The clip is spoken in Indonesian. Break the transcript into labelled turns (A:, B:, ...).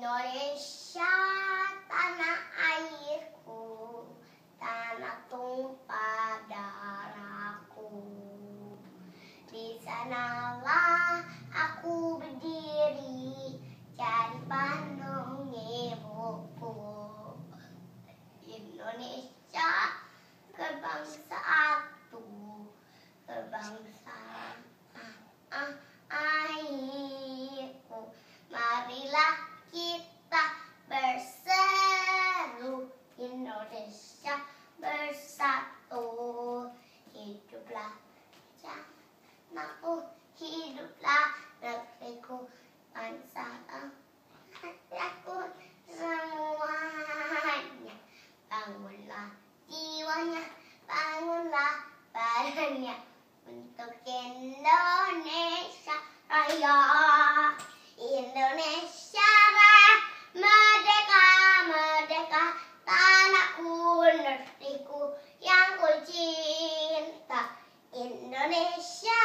A: Indonesia, tanah airku, tanah tumpah darahku. Di sanalah aku berdiri, cari pandang ibuku. Indonesia, kebangsaan airku. Marilah kita berseru, Indonesia bersatu. Hiduplah tanahku, hiduplah negeriku, bangsa aku semuanya. Bangunlah jiwanya, bangunlah badannya untuk Indonesia Raya. Indonesia Raya, merdeka, merdeka, tanahku, negeriku yang ku cinta. Indonesia